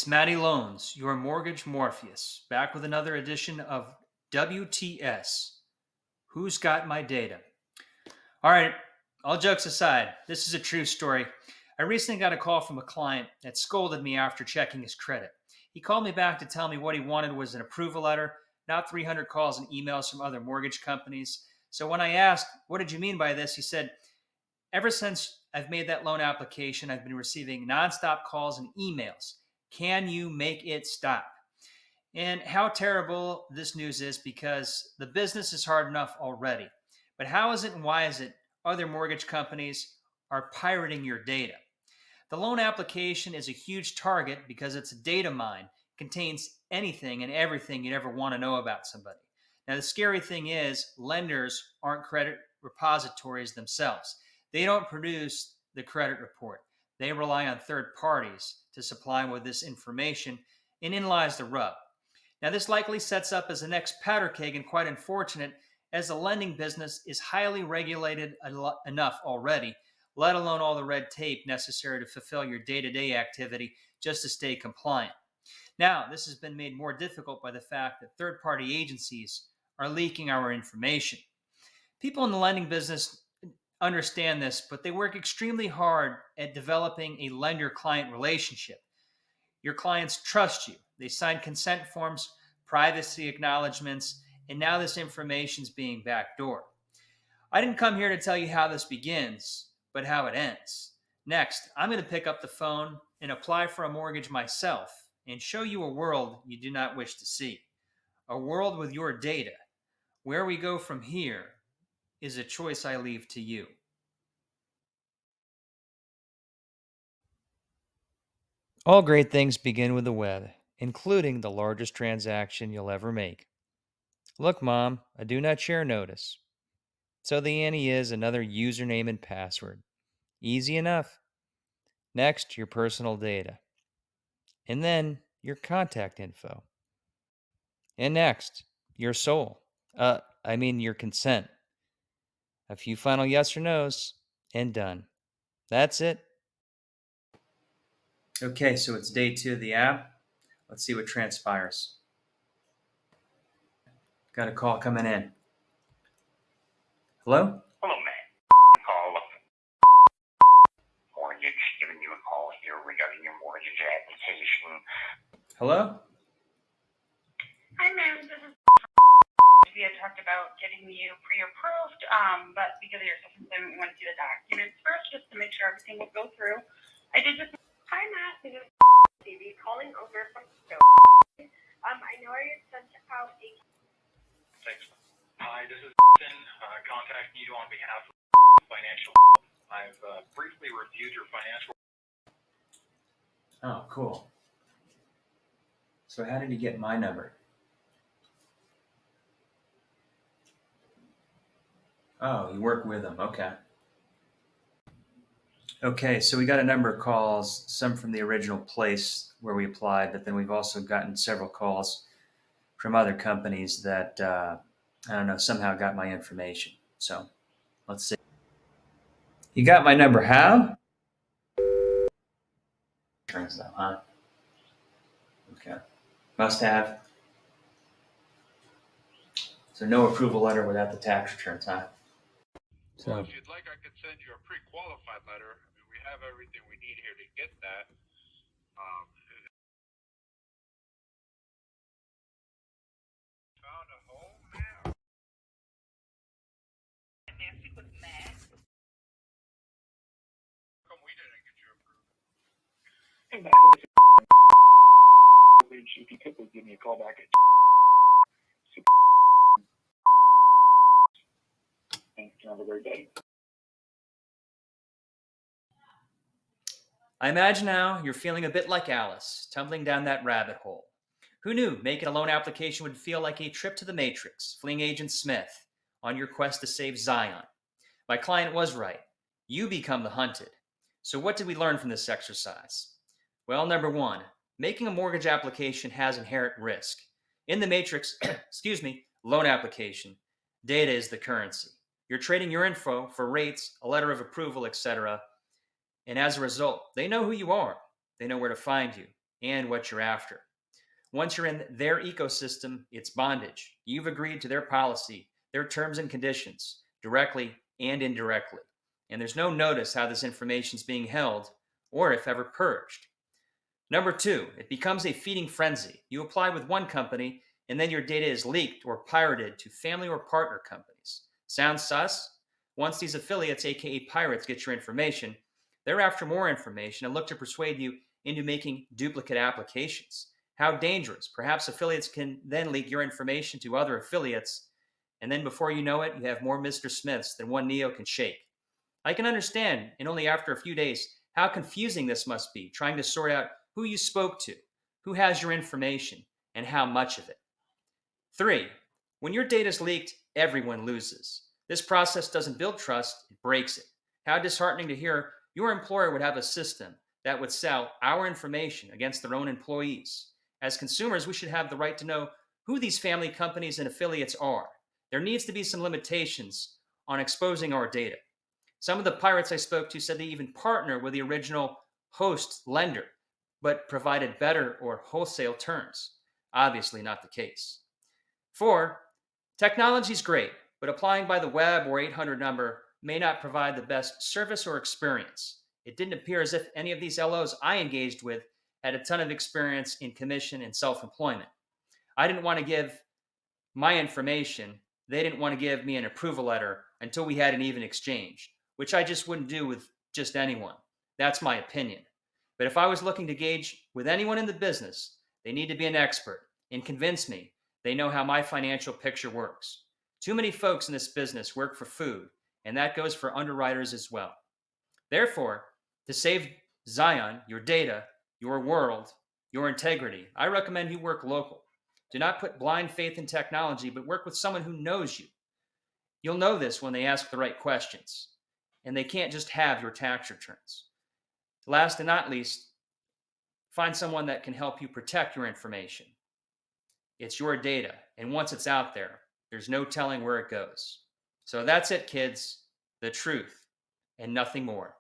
It's Matty Loans, your mortgage Morpheus, back with another edition of WTS. Who's got my data? All right, all jokes aside, this is a true story. I recently got a call from a client that scolded me after checking his credit. He called me back to tell me what he wanted was an approval letter, not 300 calls and emails from other mortgage companies. So when I asked, "What did you mean by this?" he said, "Ever since I've made that loan application, I've been receiving nonstop calls and emails. Can you make it stop?" And how terrible this news is, because the business is hard enough already. But how is it and why is it other mortgage companies are pirating your data? The loan application is a huge target because it's a data mine, contains anything and everything you'd ever want to know about somebody. Now, the scary thing is, lenders aren't credit repositories themselves. They don't produce the credit report. They rely on third parties to supply them with this information, and in lies the rub. Now, this likely sets up as the next powder keg, and quite unfortunate, as the lending business is highly regulated enough already, let alone all the red tape necessary to fulfill your day to day activity just to stay compliant. Now, this has been made more difficult by the fact that third party agencies are leaking our information. People in the lending business understand this, but they work extremely hard at developing a lender client relationship. Your clients trust you. They sign consent forms, privacy acknowledgments, and now this information is being backdoored. I didn't come here to tell you how this begins, but how it ends. Next, I'm going to pick up the phone and apply for a mortgage myself and show you a world you do not wish to see. A world with your data. Where we go from here is a choice I leave to you. All great things begin with the web, including the largest transaction you'll ever make. Look, Mom, a do not share notice. So the ante is another username and password. Easy enough. Next, your personal data. And then your contact info. And next, your soul. Your consent. A few final yes or no's, and done. That's it. Okay, so it's day 2 of the app. Let's see what transpires. Got a call coming in. Hello? Hello, Matt. Call mortgage, giving you a call here regarding your mortgage application. Hello? Hi, ma'am. This is we had talked about getting you pre-approved, but because of your system, we want to see the documents first just to make sure everything will go through. I did just. Hi, Matt. This is TV calling over from Stoke. I know I had sent out a. Thanks. Hi, this is contacting you on behalf of Financial. I've briefly reviewed your financial. Oh, cool. So how did he get my number? Oh, you work with him. Okay. Okay, so we got a number of calls, some from the original place where we applied, but then we've also gotten several calls from other companies that, I don't know, somehow got my information. So let's see. You got my number how? Turns out, huh? Okay. Must have. So no approval letter without the tax returns, huh? So if you'd like, I could send you a pre-qualified letter. I mean, we have everything we need here to get that. Found a home now. Nancy with Matt. How come we didn't get you approved? Hey, Matt. If you could please give me a call back at. Thanks. Have a great day. I imagine now you're feeling a bit like Alice, tumbling down that rabbit hole. Who knew making a loan application would feel like a trip to the Matrix, fleeing Agent Smith on your quest to save Zion? My client was right. You become the hunted. So, what did we learn from this exercise? Well, number one, making a mortgage application has inherent risk. In the Matrix, loan application, data is the currency. You're trading your info for rates, a letter of approval, etc. And as a result, they know who you are. They know where to find you. and what you're after. Once you're in their ecosystem, it's bondage. You've agreed to their policy, their terms and conditions, directly and indirectly. And there's no notice how this information is being held or if ever purged. Number 2, it becomes a feeding frenzy. You apply with one company, and then your data is leaked or pirated to family or partner companies. Sounds sus? Once these affiliates, aka pirates, get your information, they're after more information and look to persuade you into making duplicate applications. How dangerous. Perhaps affiliates can then leak your information to other affiliates, and then before you know it, you have more Mr. Smiths than one Neo can shake. I can understand, and only after a few days, how confusing this must be, trying to sort out who you spoke to, who has your information, and how much of it. 3, when your data is leaked, everyone loses. This process doesn't build trust, it breaks it. How disheartening to hear your employer would have a system that would sell our information against their own employees. As consumers, we should have the right to know who these family companies and affiliates are. There needs to be some limitations on exposing our data. Some of the pirates I spoke to said they even partner with the original host lender, but provided better or wholesale terms. Obviously not the case. 4, technology's great, but applying by the web or 800 number may not provide the best service or experience. It didn't appear as if any of these LOs I engaged with had a ton of experience in commission and self-employment. I didn't want to give my information. They didn't want to give me an approval letter until we had an even exchange, which I just wouldn't do with just anyone. That's my opinion. But if I was looking to gauge with anyone in the business, they need to be an expert and convince me they know how my financial picture works. Too many folks in this business work for food, and that goes for underwriters as well. Therefore, to save Zion, your data, your world, your integrity, I recommend you work local. Do not put blind faith in technology, but work with someone who knows you. You'll know this when they ask the right questions, and they can't just have your tax returns. Last and not least, find someone that can help you protect your information. It's your data, and once it's out there, there's no telling where it goes. So that's it, kids. The truth and nothing more.